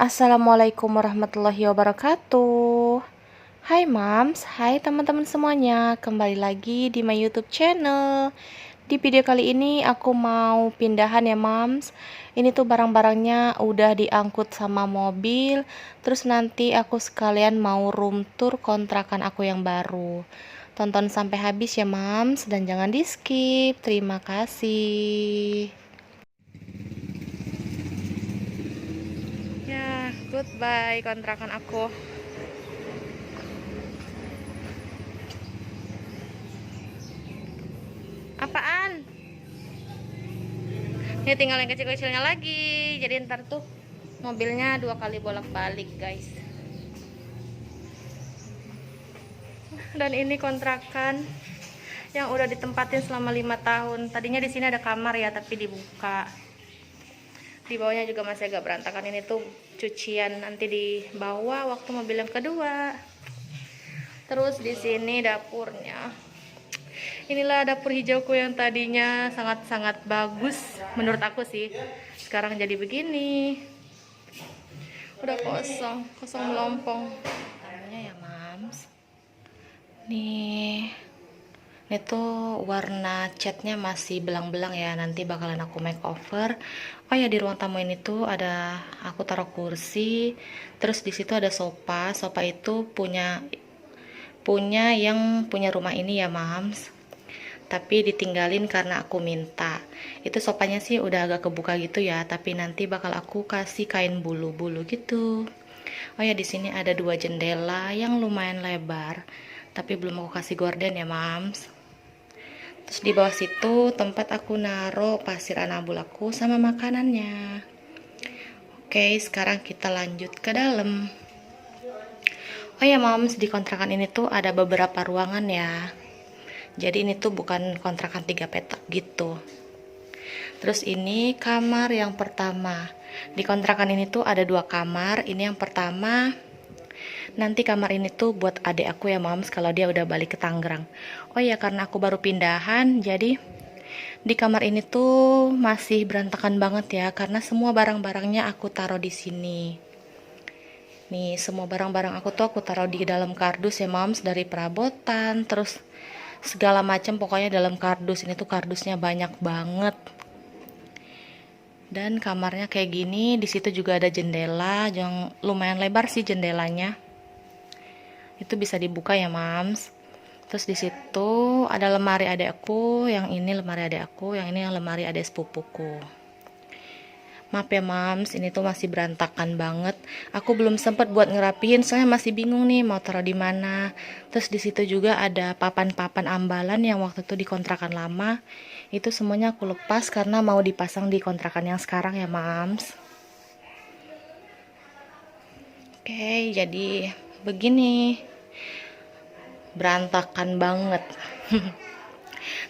Assalamualaikum warahmatullahi wabarakatuh. Hai Mams, hai teman-teman semuanya. Kembali lagi di my YouTube channel. Di video kali ini aku mau pindahan ya Mams. Ini tuh barang-barangnya udah diangkut sama mobil. Terus nanti aku sekalian mau room tour kontrakan aku yang baru. Tonton sampai habis ya Mams dan jangan di skip. Terima kasih. Ya, goodbye kontrakan aku. Apaan? Ini tinggal yang kecil-kecilnya lagi. Jadi ntar tuh mobilnya 2 kali bolak-balik, guys. Dan ini kontrakan yang udah ditempatin selama 5 tahun. Tadinya di sini ada kamar ya, tapi dibuka. Di bawahnya juga masih agak berantakan. Ini tuh cucian nanti di bawah waktu mobil yang kedua. Terus di sini dapurnya. Inilah dapur hijauku yang tadinya sangat-sangat bagus menurut aku sih. Sekarang jadi begini. Udah kosong melompong. Namanya ya, Mams. Nih. Ini tuh warna catnya masih belang-belang ya. Nanti bakalan aku makeover. Oh ya, di ruang tamu ini tuh ada aku taruh kursi. Terus di situ ada sofa. Sofa itu punya yang punya rumah ini ya, Mams. Tapi ditinggalin karena aku minta. Itu sofanya sih udah agak kebuka gitu ya, tapi nanti bakal aku kasih kain bulu-bulu gitu. Oh ya, di sini ada 2 jendela yang lumayan lebar, tapi belum aku kasih gorden ya, Mams. Terus di bawah situ tempat aku naruh pasir anabul aku sama makanannya. Oke, sekarang kita lanjut ke dalam. Oh ya, Mams, di kontrakan ini tuh ada beberapa ruangan ya. Jadi ini tuh bukan kontrakan 3 petak gitu. Terus ini kamar yang pertama. Di kontrakan ini tuh ada 2 kamar. Ini yang pertama. Nanti kamar ini tuh buat adik aku ya, Mams, kalau dia udah balik ke Tangerang. Oh ya, karena aku baru pindahan, jadi di kamar ini tuh masih berantakan banget ya, karena semua barang-barangnya aku taruh di sini. Nih, semua barang-barang aku tuh aku taruh di dalam kardus ya, Mams, dari perabotan, terus segala macam pokoknya dalam kardus. Ini tuh kardusnya banyak banget. Dan kamarnya kayak gini, di situ juga ada jendela yang lumayan lebar sih jendelanya. Itu bisa dibuka ya, Mams. Terus di situ ada lemari adekku, yang ini lemari adekku, yang ini yang lemari adek sepupuku. Maaf ya, Mams, ini tuh masih berantakan banget. Aku belum sempat buat ngerapihin, soalnya masih bingung nih mau taruh di mana. Terus di situ juga ada papan-papan ambalan yang waktu itu di kontrakan lama. Itu semuanya aku lepas karena mau dipasang di kontrakan yang sekarang ya, Mams. Oke, jadi begini. Berantakan banget.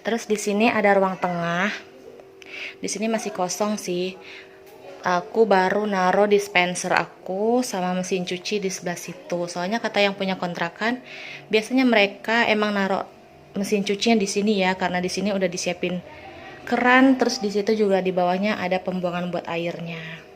Terus di sini ada ruang tengah. Di sini masih kosong sih. Aku baru naruh dispenser aku sama mesin cuci di sebelah situ. Soalnya kata yang punya kontrakan, biasanya mereka emang naruh mesin cucinya di sini ya, karena di sini udah disiapin keran. Terus di situ juga di bawahnya ada pembuangan buat airnya.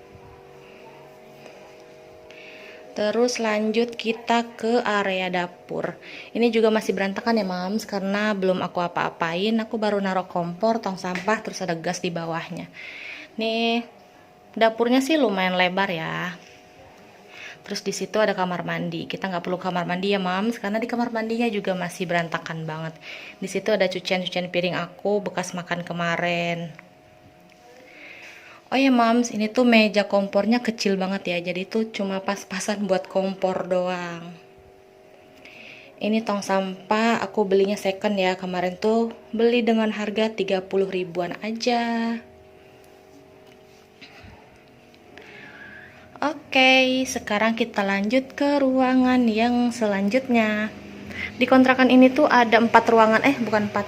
Terus lanjut kita ke area dapur. Ini juga masih berantakan ya, Mams, karena belum aku apa-apain. Aku baru naruh kompor, tong sampah, terus ada gas di bawahnya. Nih, dapurnya sih lumayan lebar ya. Terus di situ ada kamar mandi. Kita nggak perlu kamar mandi ya, Mams, karena di kamar mandinya juga masih berantakan banget. Di situ ada cucian-cucian piring aku bekas makan kemarin. Oh ya, Mams, ini tuh meja kompornya kecil banget ya. Jadi tuh cuma pas-pasan buat kompor doang. Ini tong sampah aku belinya second ya. Kemarin tuh beli dengan harga 30 ribuan aja. Oke, sekarang kita lanjut ke ruangan yang selanjutnya. Di kontrakan ini tuh ada 4 ruangan, bukan 4.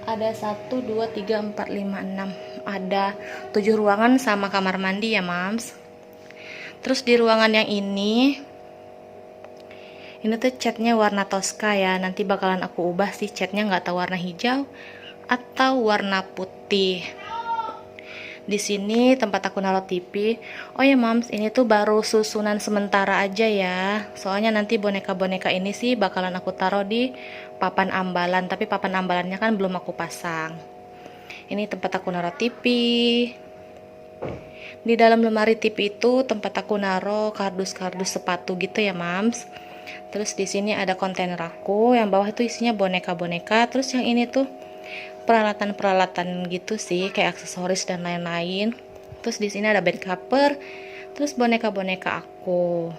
Ada 1, 2, 3, 4, 5, 6. Ada 7 ruangan sama kamar mandi ya, Mams. Terus di ruangan yang ini tuh catnya warna Tosca ya. Nanti bakalan aku ubah sih catnya, nggak tahu warna hijau atau warna putih. Di sini tempat aku naruh TV. Oh ya Moms, ini tuh baru susunan sementara aja ya. Soalnya nanti boneka-boneka ini sih bakalan aku taruh di papan ambalan, tapi papan ambalannya kan belum aku pasang. Ini tempat aku naruh TV. Di dalam lemari TV itu tempat aku naruh kardus-kardus sepatu gitu ya Moms. Terus di sini ada kontainer aku, yang bawah itu isinya boneka-boneka. Terus yang ini tuh peralatan-peralatan gitu sih, kayak aksesoris dan lain-lain. Terus di sini ada bed cover, terus boneka-boneka aku.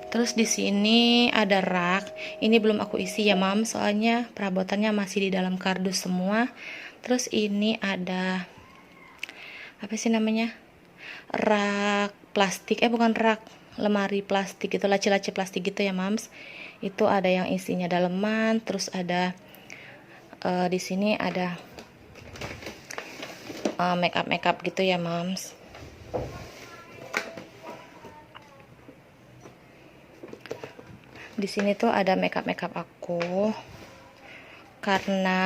Terus di sini ada rak. Ini belum aku isi ya, Mam, soalnya perabotannya masih di dalam kardus semua. Terus ini ada apa sih namanya? Rak plastik, bukan rak, lemari plastik itu, laci-laci plastik gitu ya, Mams. Itu ada yang isinya daleman, terus ada di sini ada makeup gitu ya, Mams. Di sini tuh ada makeup aku karena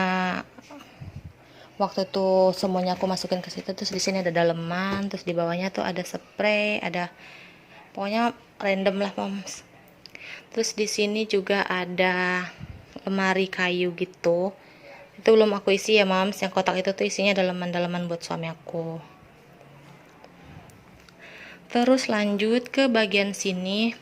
waktu itu semuanya aku masukin ke situ. Terus di sini ada daleman, terus di bawahnya tuh ada spray, ada pokoknya random lah, Moms. Terus di sini juga ada lemari kayu gitu. Itu belum aku isi ya, Moms. Yang kotak itu tuh isinya daleman-daleman buat suami aku. Terus lanjut ke bagian sini.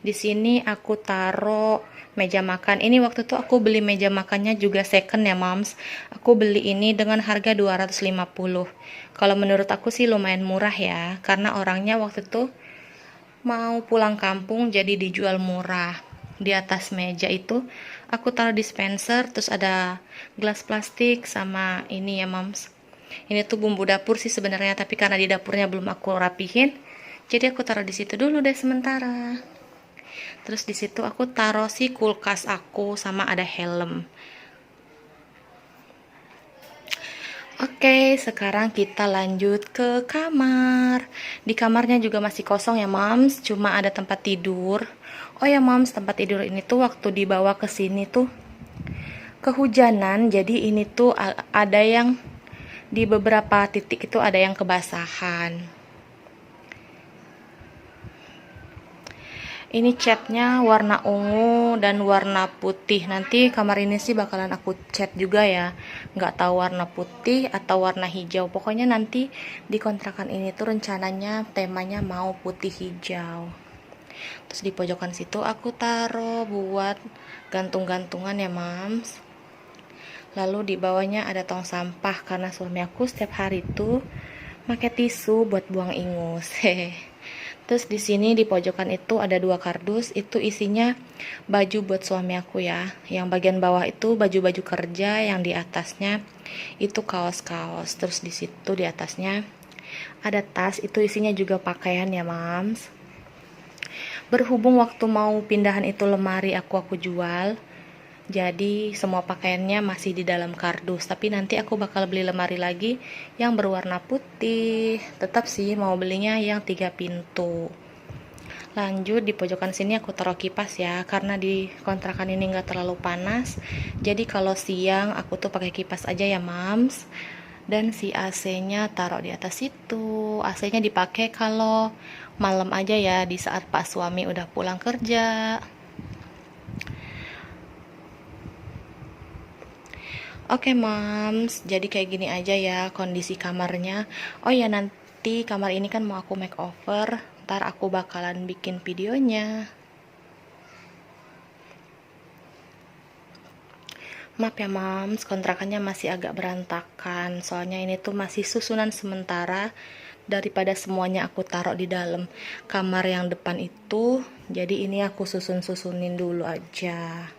Di sini aku taruh meja makan. Ini waktu itu aku beli meja makannya juga second ya, Moms. Aku beli ini dengan harga 250. Kalau menurut aku sih lumayan murah ya, karena orangnya waktu itu mau pulang kampung jadi dijual murah. Di atas meja itu aku taruh dispenser, terus ada gelas plastik sama ini ya, Moms. Ini tuh bumbu dapur sih sebenarnya, tapi karena di dapurnya belum aku rapihin, jadi aku taruh di situ dulu deh sementara. Terus di situ aku taruh si kulkas aku sama ada helm. Oke, sekarang kita lanjut ke kamar. Di kamarnya juga masih kosong ya, Moms, cuma ada tempat tidur. Oh ya, Moms, tempat tidur ini tuh waktu dibawa ke sini tuh kehujanan, jadi ini tuh ada yang di beberapa titik itu ada yang kebasahan. Ini catnya warna ungu dan warna putih. Nanti kamar ini sih bakalan aku cat juga ya. Nggak tahu warna putih atau warna hijau. Pokoknya nanti di kontrakan ini tuh rencananya temanya mau putih hijau. Terus di pojokan situ aku taruh buat gantung-gantungan ya, Mams. Lalu di bawahnya ada tong sampah karena suami aku setiap hari tuh pakai tisu buat buang ingus. Hehe. Terus di sini di pojokan itu ada 2 kardus, itu isinya baju buat suami aku ya. Yang bagian bawah itu baju-baju kerja, yang di atasnya itu kaos-kaos. Terus di situ di atasnya ada tas, itu isinya juga pakaian ya, Mams. Berhubung waktu mau pindahan itu lemari aku jual, jadi semua pakaiannya masih di dalam kardus. Tapi nanti aku bakal beli lemari lagi yang berwarna putih. Tetap sih mau belinya yang 3 pintu. Lanjut di pojokan sini aku taruh kipas ya, karena di kontrakan ini nggak terlalu panas. Jadi kalau siang aku tuh pakai kipas aja ya, Mams. Dan si AC-nya taruh di atas situ. AC-nya dipakai kalau malam aja ya, di saat Pak suami udah pulang kerja. Oke, Mams, jadi kayak gini aja ya kondisi kamarnya. Oh ya, nanti kamar ini kan mau aku makeover, ntar aku bakalan bikin videonya. Maaf ya, Mams, kontrakannya masih agak berantakan, soalnya ini tuh masih susunan sementara daripada semuanya aku taruh di dalam kamar yang depan itu. Jadi ini aku susun-susunin dulu aja.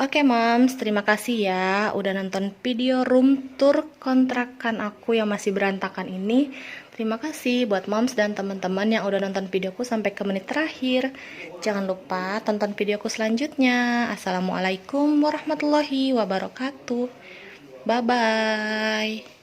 Oke, Mams, terima kasih ya udah nonton video room tour kontrakan aku yang masih berantakan ini. Terima kasih buat Mams dan teman-teman yang udah nonton videoku sampai ke menit terakhir. Jangan lupa tonton videoku selanjutnya. Assalamualaikum warahmatullahi wabarakatuh. Bye-bye.